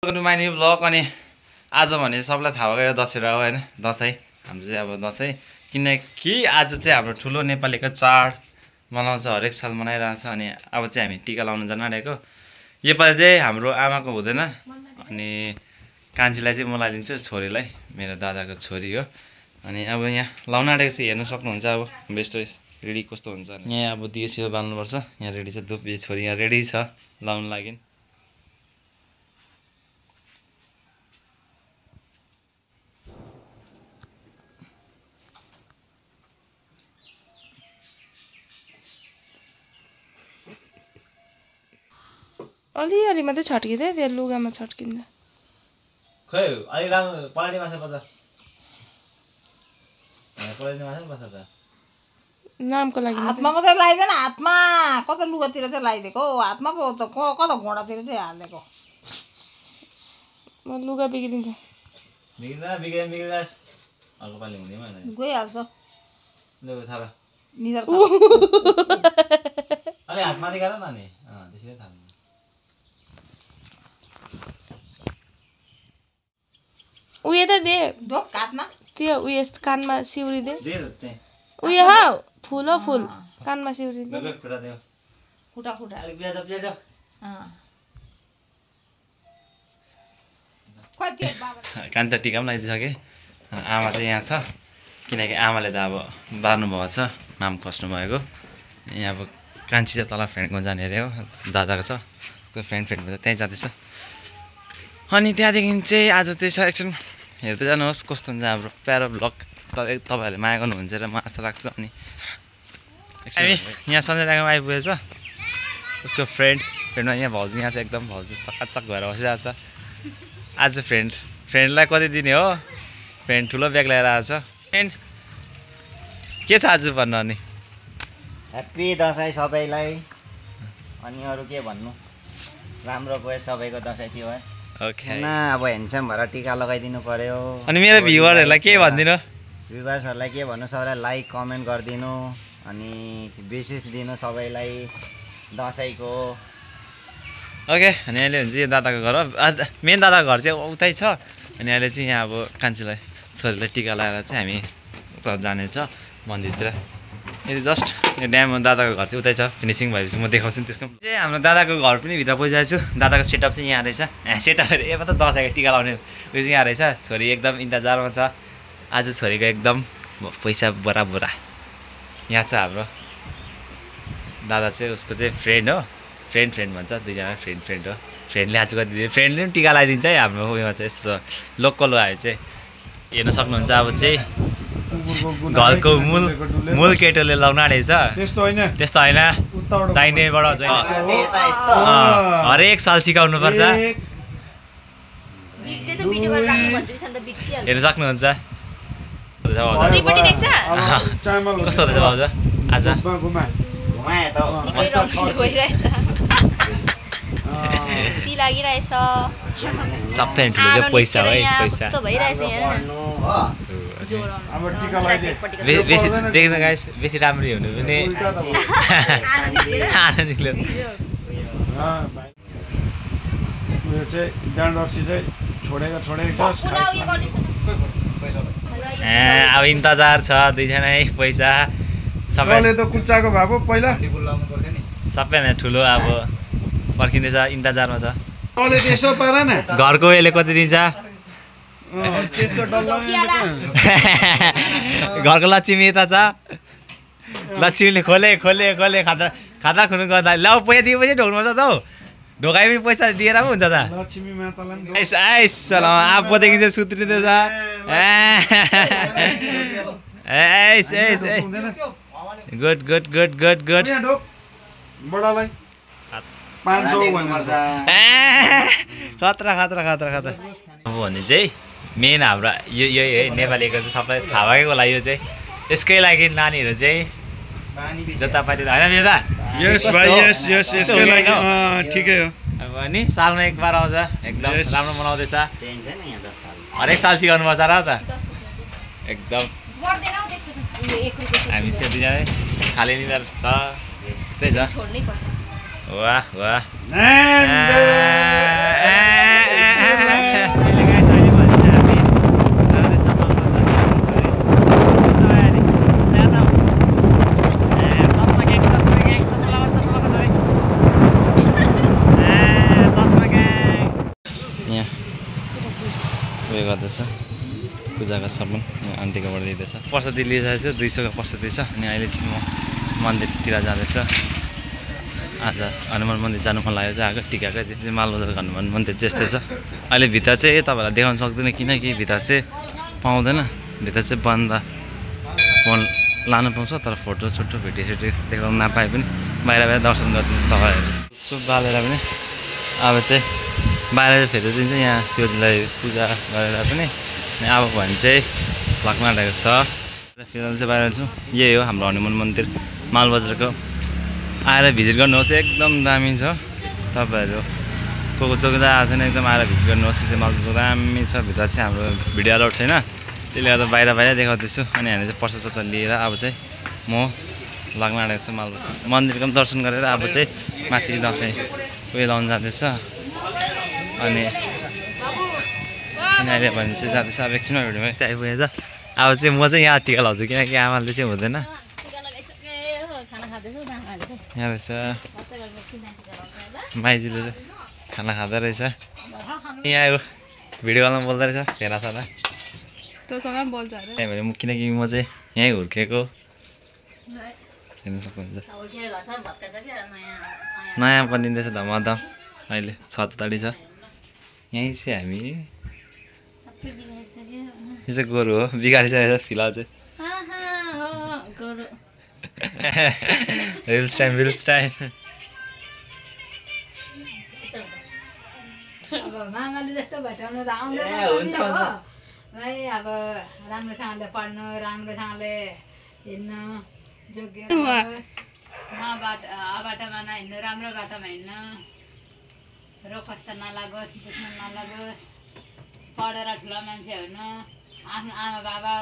माइनी blog अनि आज भने सबलाई थाहा भयो दशहरा हो हैन दशैं हाम्रो चाहिँ अब दशैं किनकि आज चाहिँ हाम्रो ठुलो नेपालीको चाड मनाउँछ हरेक साल मनाइरहेछ अनि अब चाहिँ हामी टीका लाउन जान आँटेको योपालि चाहिँ हाम्रो आमाको हुँदैन अनि कान्छीलाई चाहिँ म लाइदिन्छु छोरीलाई मेरो दादाको छोरी हो अनि अब यहाँ लाउन आँटेको चाहिँ हेर्न सक्नुहुन्छ अब बेस्ट रेडी कस्तो हुन्छ यहाँ अब दियो बाल्नुपर्छ यहाँ रेडी छ धुप छोरी यहाँ रेडी छ लाउन लागि अलिअलि मात्रै छट्किँदै त्यो लुगामा छट्किन्छ खै अलि राम्रो पलाडी माछा बजा पलाडी माछा बजा त नामको लागि हातमा मात्रै लगाइदैन हातमा कता लुगातिर चाहिँ लगाइदिएको हातमा पो त कता घोडातिर चाहिँ हालेको म लुगा बिग्रिन्छ बिग्रिँदा अर्को पालि हुँदैमा गइहाल्छ लु थाहा निधार अलि हात माथि गर न नि त्यसरी थाहा उयो त दे ढोक काट्न त्यो उयो कानमा सिउरी दे दे उयो हौ फुल हो फुल कानमा सिउरी दे खुट्टा देऊ खुट्टा खुट्टा अलि प्याज प्याज कति बाबा कान्ता टीका पनि लगाइदिइसके आमा चाहिँ यहाँ छ किनकि आमाले त अब बार्नु भएको छ माम खस्नु भएको यहाँ अब कान्छी चाहिँ तल फ्रेन्डको जाने अरे हो दादाको छ त्यो फ्रेन्ड त्यहीँ जाँदैछ अनि त्यहाँदेखि चाहिँ आज चाहिँ एकछिन हेर्दै जानुहोस् कस्तो हुन्छ हाम्रो प्यारो भ्लग तपाईँहरूले माया गर्नुहुन्छ र म आशा राख्छु अनि हामी यहाँ सन्जय दाइमा आइपुगेछ उसको फ्रेन्डमा यहाँ भाउजू यहाँ चाहिँ एकदम भाउजू चकाचक भएर बसिरहेको छ आज फ्रेन्डलाई कति दिने हो फ्रेन्ड ठुलो ब्याग लिएर आएको छ फ्रेन्ड के छ आज भन्नु अनि ह्याप्पी दसैँ सबैलाई अनि अरू के भन्नु राम्रो गयो सबैको दसैँ त्यो है ओके न अब ह्यान्डसम भएर टिका लगाइदिनु पर्यो अनि मेरो भ्युवरहरूलाई के भनिदिनु भ्युवर्सहरूलाई के भन्नु सबैलाई लाइक कमेन्ट गरिदिनु अनि विशेष दिनु सबैलाई दसैँको ओके अनि अहिले हुन्छ यो दादाको घर हो मेन दादाको घर चाहिँ उतै छ अनि अहिले चाहिँ यहाँ अब कान्छीलाई छोरीलाई टिका लगाएर चाहिँ हामी उता जानेछ मन्दिरतिर यदि जस्ट यो ड्याम दादाको घर चाहिँ उतै छ फिनिसिङ भएपछि म देखाउँछु नि त्यसको चाहिँ हाम्रो दादाको घर पनि भित्र पुगिरहेको छु दादाको सेटअप चाहिँ यहाँ रहेछ सेटअप एमा त दसैँको टिका लाउने उयो चाहिँ यहाँ रहेछ छोरी एकदम इन्तजारमा छ आज छोरीको एकदम पैसा बोरा बोरा यहाँ छ हाम्रो दादा चाहिँ उसको चाहिँ फ्रेन्ड हो फ्रेन्ड भन्छ दुईजना फ्रेन्ड हो फ्रेन्डले आज गरिदिन्छ फ्रेन्डले पनि टिका लगाइदिन्छ है हाम्रो उयोमा चाहिँ यस्तो लोकल हामी चाहिँ हेर्न सक्नुहुन्छ अब चाहिँ घरको मूल केटोले लाउन आँटेको छ त्यस्तो होइन दाहिनेबाट चाहिँ हरेक साल सिकाउनु पर्छ हेर्न सक्नुहुन्छ कस्तो हुँदैछ भाउजू आज सबै ठुलो चाहिँ पैसा है पैसा बेसी देख्नु गाइस बेसी राम्ररी हुनु पनि आनन्द अब इन्तजार छ दुईजना पैसा सबैले त कुच्चाको भएको पहिला सबैजना ठुलो अब पर्खिँदैछ इन्तजारमा छ घरको यसले कति दिन्छ घरको लक्ष्मी यता छ लक्ष्मीले खोले खाता खुनु गर्दा ल पैसा दिएपछि ढोक्नुपर्छ त हौ ढोकाइ पनि पैसा दिएर पो हुन्छ त आफूदेखि चाहिँ सुत्रिँदैछ गुड खतरा अब भने चाहिँ मेन हाम्रो यो नेपालीको चाहिँ सबै थाहा भएकै होला यो चाहिँ यसकै लागि नानीहरू चाहिँ जतापाति होइन बेदा ठिकै हो अब अनि सालमा एक बार आउँछ एकदम राम्रो मनाउँदैछ हरेक साल सिकाउनु पर्छ र त एकदम हामी चाहिँ दुईजना खाली निधार छ त्यस्तै छ वाह वाह हुँदैछ पूजाका सामान आन्टीकोबाट लिँदैछ प्रसादी लिइरहेको छु 200 को प्रसादी छ अनि अहिले चाहिँ म मन्दिरतिर जाँदैछ आज हनुमान मन्दिर जानु मन लागेको छ आएको टिकाकै त्यो चाहिँ मालबजारको हनुमान मन्दिर चाहिँ यस्तै छ अहिले भित्र चाहिँ तपाईँहरूलाई देखाउन सक्दैन किनकि भित्र चाहिँ पाउँदैन भित्र चाहिँ बन्द फोन लानु पाउँछ तर फोटो सोटो भिडियो सिडियो देखाउन नपाए पनि बाहिर दर्शन गरिदिनु तपाईँहरू सुप बालेर पनि अब चाहिँ बाहिर फेरि दिन्छ यहाँ शिवजीलाई पूजा गरेर पनि अनि अब भने चाहिँ लग्न आएको छ फिलहाल चाहिँ बाहिर छु यही हो हाम्रो हनुमान मन्दिर मालबजारको आएर भिजिट गर्नुहोस् एकदम दामी छ तपाईँहरू को चोकदा आएको छैन एकदम आएर भिजिट गर्नुहोस् चाहिँ मालबजारको दामी छ भित्र चाहिँ हाम्रो भिडियो अलाउड छैन त्यसले गर्दा बाहिर देखाउँदैछु अनि हामी चाहिँ प्रसाद सत्ता लिएर अब चाहिँ म लाग्न आँटेको छु मालबजार मन्दिरको पनि दर्शन गरेर अब चाहिँ माथि दसैँ उयो लाउनु जाँदैछ अनि अहिले भने चाहिँ जाँदैछ अब एकछिनमा भिडियोमा चाहिँ आइपुगेछ अब चाहिँ म चाहिँ यहाँ टिका लाउँछु किनकि आमाले चाहिँ हुँदैन यहाँ रहेछ माइजीले चाहिँ खाना खाँदो रहेछ यहाँ आयो भिडियो कलमा बोल्दो रहेछ हेरा सारा त्यही भएर किनकि म चाहिँ यहीँ हुर्केको हेर्न सक्नुहुन्छ नयाँ बनिँदैछ धमाधम अहिले छत तडी छ यहीँ चाहिँ हामी यो चाहिँ गोरु हो बिगारिसकेको छ फिलहाल चाहिँ रिल्स टाइम अब मामाले जस्तो भेटाउनु त आउँदैन है अब राम्रोसँगले पढ्नु राम्रोसँगले हिँड्नु योग्य बाटोमा नहिँड्नु राम्रो बाटोमा हिँड्नु रोग कष्ट नलागोस् दुश्मन नलागोस् पढेर ठुलो मान्छे हुनु आफ्नो आमा बाबा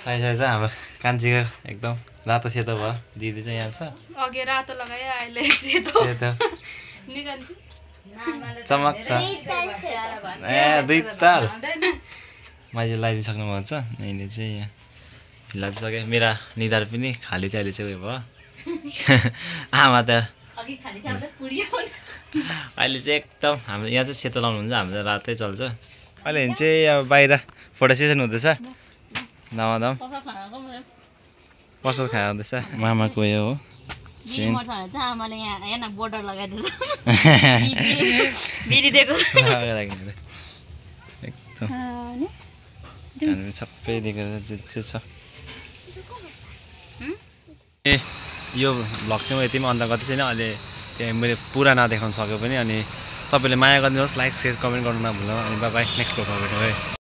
साइज छ हाम्रो कान्छीको एकदम रातो सेतो भयो दिदी चाहिँ यहाँ छ अघि रातो लगायो अहिले सेतो निकाल्छु चमक छ ए 2 ताल मैले लगाइदिनु सक्नुभएको छ अहिले चाहिँ यहाँ फिलहाल सक्यो मेरा निधार पनि खाली चाहिँ अहिले चाहिँ उयो भयो आमा त अहिले चाहिँ एकदम हाम्रो यहाँ चाहिँ सेतो लाउनुहुन्छ हाम्रो चाहिँ रातै चल्छ अहिले चाहिँ अब बाहिर फोटो सेसन हुँदैछ दमादम प्रसाद खाँदैछ मामाको उयो हो आमाले यहाँ हेर्न बोर्डर लगाइदिन्छ बिरिदिएको एकदम सबै दिएको जे छ ए यो भ्लग चाहिँ म यतिमा अन्त गर्दै छैन अहिले त्यहाँ मैले पुरा नदेखाउन सक्यो पनि अनि तपाईँले माया गरिदिनुहोस् लाइक सेयर कमेन्ट गर्नु नभुल्नु अनि बाई नेक्स्ट भ्लगमा भेटौँ है।